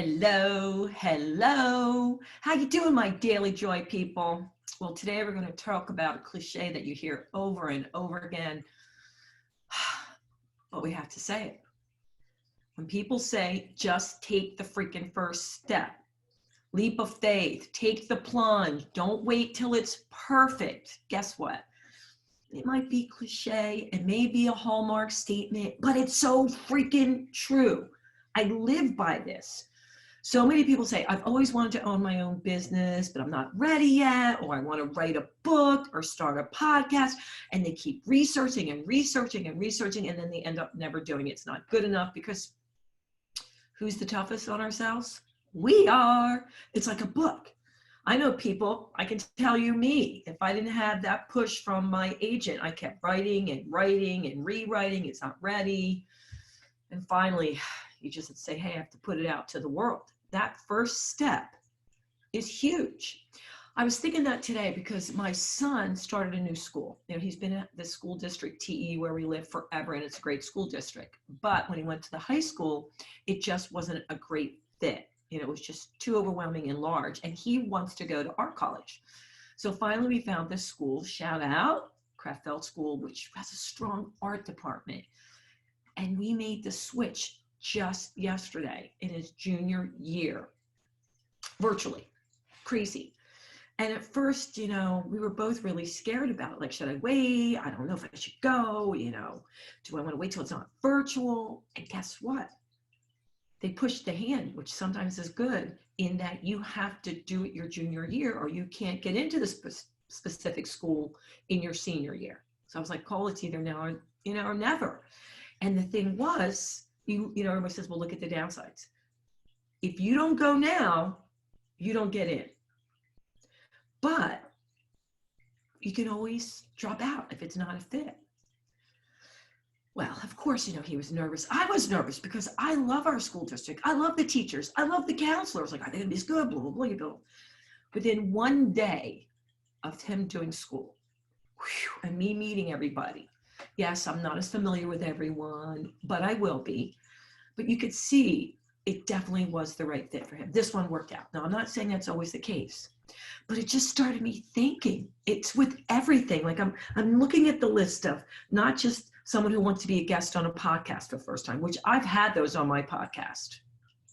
Hello, hello. How you doing, my daily joy people? Well, today we're going to talk about a cliche that you hear over and over again, but we have to say it. When people say, just take the freaking first step, leap of faith, take the plunge, don't wait till it's perfect. Guess what? It might be cliche, it may be a hallmark statement, but it's so freaking true. I live by this. So many people say, I've always wanted to own my own business, but I'm not ready yet, or I want to write a book or start a podcast. And they keep researching and researching and researching, and then they end up never doing it. It's not good enough because who's the toughest on ourselves? We are. It's like a book. I know people, I can tell you me, if I didn't have that push from my agent, I kept writing and writing and rewriting. It's not ready. And finally, you just say, hey, I have to put it out to the world. That first step is huge. I was thinking that today because my son started a new school. You know, he's been at the school district TE where we live forever, and it's a great school district. But when he went to the high school, it just wasn't a great fit. You know, it was just too overwhelming and large, and he wants to go to art college. So finally we found this school, shout out, Kraftfeld School, which has a strong art department. And we made the switch just yesterday in his junior year, virtually. Crazy. And at first, you know, we were both really scared about it. Like, should I wait? I don't know if I should go, you know, do I want to wait till it's not virtual? And guess what? They pushed the hand, which sometimes is good, in that you have to do it your junior year or you can't get into the specific school in your senior year. So I was like, call it's either now or, you know, or never. And the thing was, you know, everybody says, well, look at the downsides. If you don't go now, you don't get in. But you can always drop out if it's not a fit. Well, of course, you know, he was nervous. I was nervous because I love our school district. I love the teachers. I love the counselors. Like, I think it's good, blah, blah, blah, blah. Within one day of him doing school, and me meeting everybody, yes, I'm not as familiar with everyone, but I will be. But you could see it definitely was the right fit for him. This one worked out. Now, I'm not saying that's always the case, but it just started me thinking. It's with everything. Like I'm looking at the list of not just someone who wants to be a guest on a podcast for the first time, which I've had those on my podcast.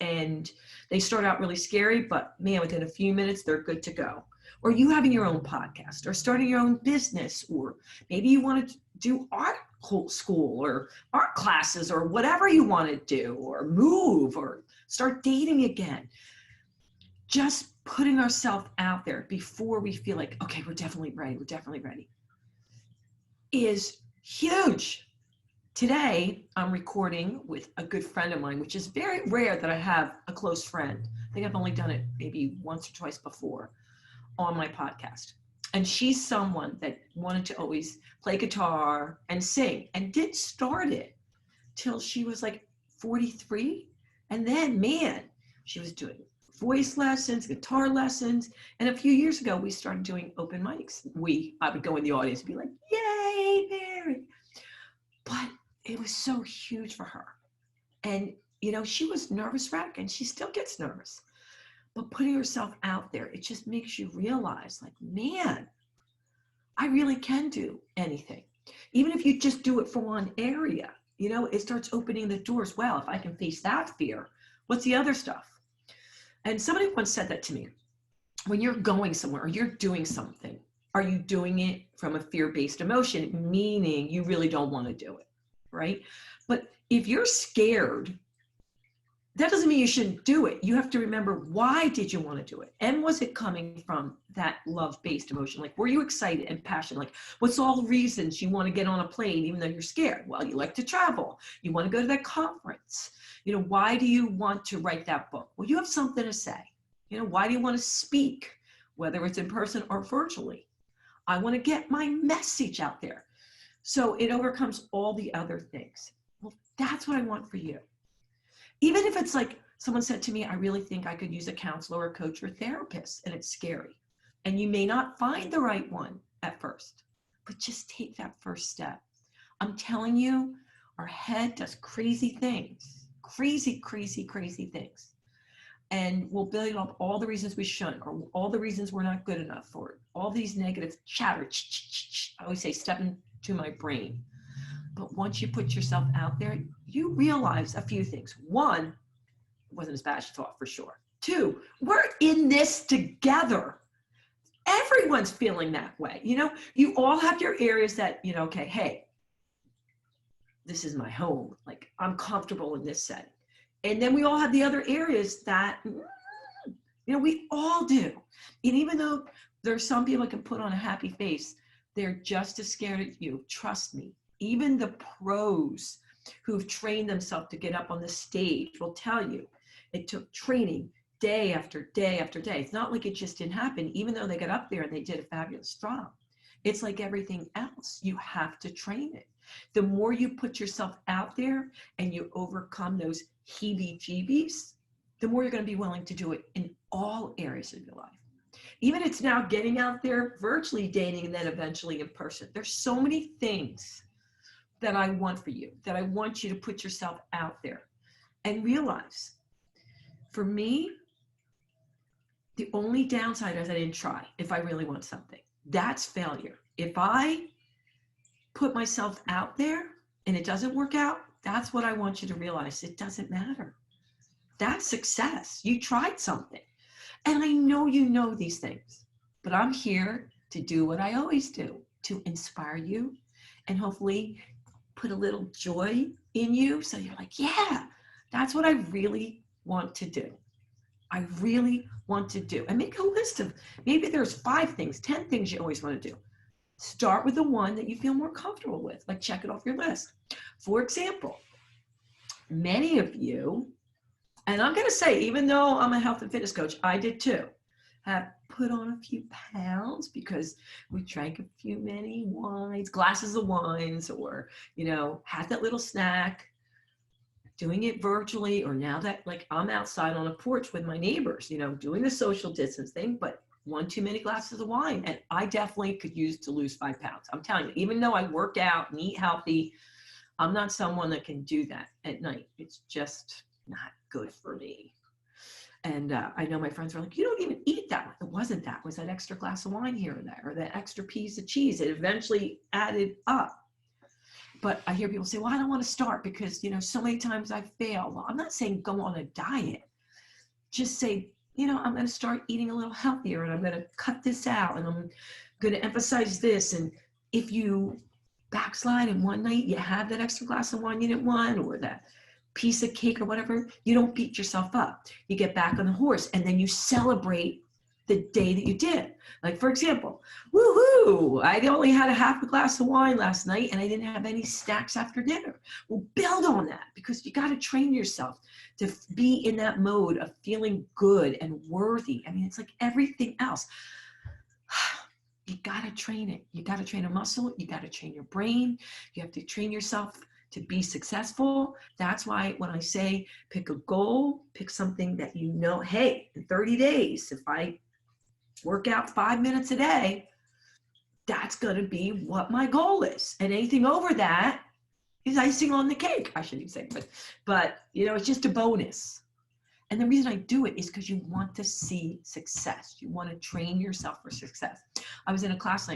And they start out really scary, but man, within a few minutes, they're good to go. Or you having your own podcast or starting your own business, or maybe you want to do art school or art classes or whatever you want to do, or move or start dating again. Just putting ourselves out there before we feel like, okay, we're definitely ready, is huge. Today, I'm recording with a good friend of mine, which is very rare that I have a close friend. I think I've only done it maybe once or twice before on my podcast. And she's someone that wanted to always play guitar and sing and didn't start it till she was like 43. And then, man, she was doing voice lessons, guitar lessons. And a few years ago, we started doing open mics. I would go in the audience and be like, yay, Mary. But it was so huge for her. And, you know, she was nervous wreck, and she still gets nervous. But putting herself out there, it just makes you realize, like, man, I really can do anything. Even if you just do it for one area, you know, it starts opening the doors. Well, if I can face that fear, what's the other stuff? And somebody once said that to me. When you're going somewhere or you're doing something, are you doing it from a fear-based emotion, meaning you really don't want to do it, right? But if you're scared, that doesn't mean you shouldn't do it. You have to remember, why did you want to do it? And was it coming from that love-based emotion? Like, were you excited and passionate? Like, what's all the reasons you want to get on a plane even though you're scared? Well, you like to travel. You want to go to that conference. You know, why do you want to write that book? Well, you have something to say. You know, why do you want to speak, whether it's in person or virtually? I want to get my message out there. So it overcomes all the other things. Well, that's what I want for you. Even if it's like someone said to me, I really think I could use a counselor or coach or therapist, and it's scary. And you may not find the right one at first, but just take that first step. I'm telling you, our head does crazy things, crazy things. and we'll build up all the reasons we shouldn't, or all the reasons we're not good enough, or all these negative chatter. I always say, step into my brain. But once you put yourself out there, you realize a few things. One, it wasn't as bad as you thought, for sure. Two, we're in this together. Everyone's feeling that way. You know, you all have your areas that, you know, okay, hey, this is my home. Like, I'm comfortable in this setting. And then we all have the other areas that, you know, we all do. And even though there's some people that can put on a happy face, they're just as scared of you. Trust me. Even the pros who've trained themselves to get up on the stage will tell you it took training day after day after day. It's not like it just didn't happen, even though they got up there and they did a fabulous job. It's like everything else. You have to train it. The more you put yourself out there and you overcome those heebie-jeebies, the more you're going to be willing to do it in all areas of your life. Even it's now getting out there, virtually dating, and then eventually in person. There's so many things that I want for you, that I want you to put yourself out there and realize. For me, the only downside is I didn't try if I really want something. That's failure. If I put myself out there and it doesn't work out, that's what I want you to realize. It doesn't matter. That's success. You tried something. And I know you know these things, but I'm here to do what I always do, to inspire you and hopefully put a little joy in you. So you're like, yeah, that's what I really want to do. I really want to do. And make a list of, maybe there's 5 things, 10 things you always want to do. Start with the one that you feel more comfortable with, like check it off your list. For example, many of you, and I'm going to say, even though I'm a health and fitness coach, I did too, have put on a few pounds because we drank a few many wines, glasses of wines, or, you know, had that little snack, doing it virtually, or now that, like, I'm outside on a porch with my neighbors, you know, doing the social distance thing, but 1 too many glasses of wine. And I definitely could use to lose 5 pounds. I'm telling you, even though I work out and eat healthy, I'm not someone that can do that at night. It's just not good for me. And I know my friends were like, you don't even eat that. It wasn't that. It was that extra glass of wine here and there, or that extra piece of cheese. It eventually added up. But I hear people say, well, I don't want to start because, you know, so many times I fail. Well, I'm not saying go on a diet. Just say, you know, I'm going to start eating a little healthier, and I'm going to cut this out, and I'm going to emphasize this. And if you backslide in one night, you have that extra glass of wine you didn't want, or that piece of cake or whatever, you don't beat yourself up. You get back on the horse, and then you celebrate the day that you did. Like, for example, woohoo, I only had a half a glass of wine last night and I didn't have any snacks after dinner. Well, build on that, because you got to train yourself to be in that mode of feeling good and worthy. I mean, it's like everything else. You got to train it. You got to train a muscle. You got to train your brain. You have to train yourself to be successful. That's why when I say pick a goal, pick something that you know, hey, in 30 days, if I work out 5 minutes a day, that's going to be what my goal is. And anything over that is icing on the cake, I shouldn't say, but you know, it's just a bonus. And the reason I do it is because you want to see success. You want to train yourself for success. I was in a class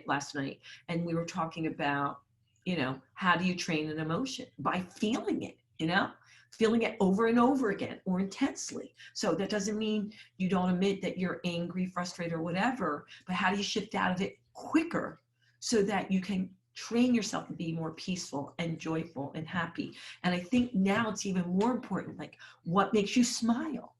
last night, and we were talking about, you know, how do you train an emotion? By feeling it, you know, feeling it over and over again, or intensely. So that doesn't mean you don't admit that you're angry, frustrated, or whatever, but how do you shift out of it quicker so that you can train yourself to be more peaceful and joyful and happy? And I think now it's even more important, like, what makes you smile?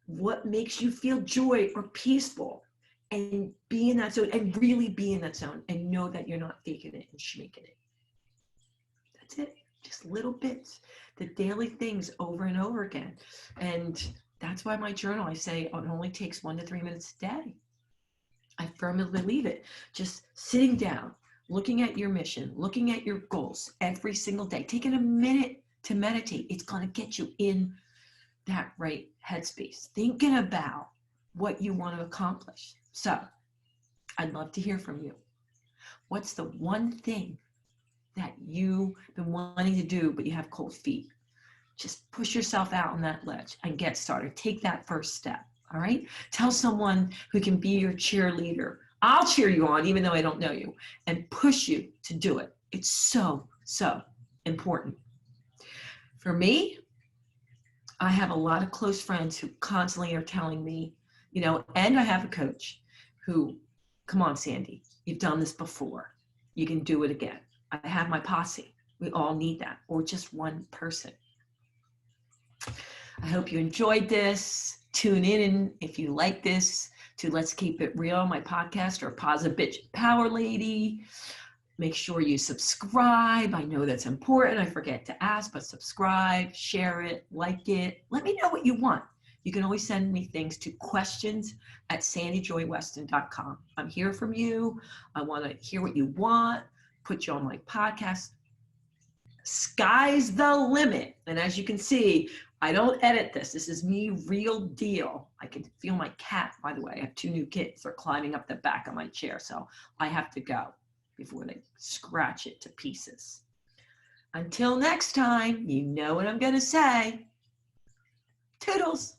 What makes you feel joy or peaceful? And be in that zone, and really be in that zone, and know that you're not faking it and schmaking it. That's it. Just little bits, the daily things over and over again. And that's why my journal, I say it only takes 1 to 3 minutes a day. I firmly believe it. Just sitting down, looking at your mission, looking at your goals every single day, taking a minute to meditate. It's going to get you in that right headspace, thinking about what you want to accomplish. So I'd love to hear from you. What's the one thing that you've been wanting to do, but you have cold feet? Just push yourself out on that ledge and get started. Take that first step. All right. Tell someone who can be your cheerleader. I'll cheer you on, even though I don't know you, and push you to do it. It's so, so important. For me, I have a lot of close friends who constantly are telling me, you know, and I have a coach who, come on, Sandy, you've done this before. You can do it again. I have my posse. We all need that, or just one person. I hope you enjoyed this. Tune in if you like this to Let's Keep It Real, my podcast, or Positive Bitch Power Lady. Make sure you subscribe. I know that's important. I forget to ask, but subscribe, share it, like it. Let me know what you want. You can always send me things to questions@sandyjoyweston.com. I'm here from you. I want to hear what you want, put you on my podcast. Sky's the limit. And as you can see, I don't edit this. This is me, real deal. I can feel my cat, by the way. I have 2 new kids. They're climbing up the back of my chair, so I have to go before they scratch it to pieces. Until next time, you know what I'm going to say. Toodles.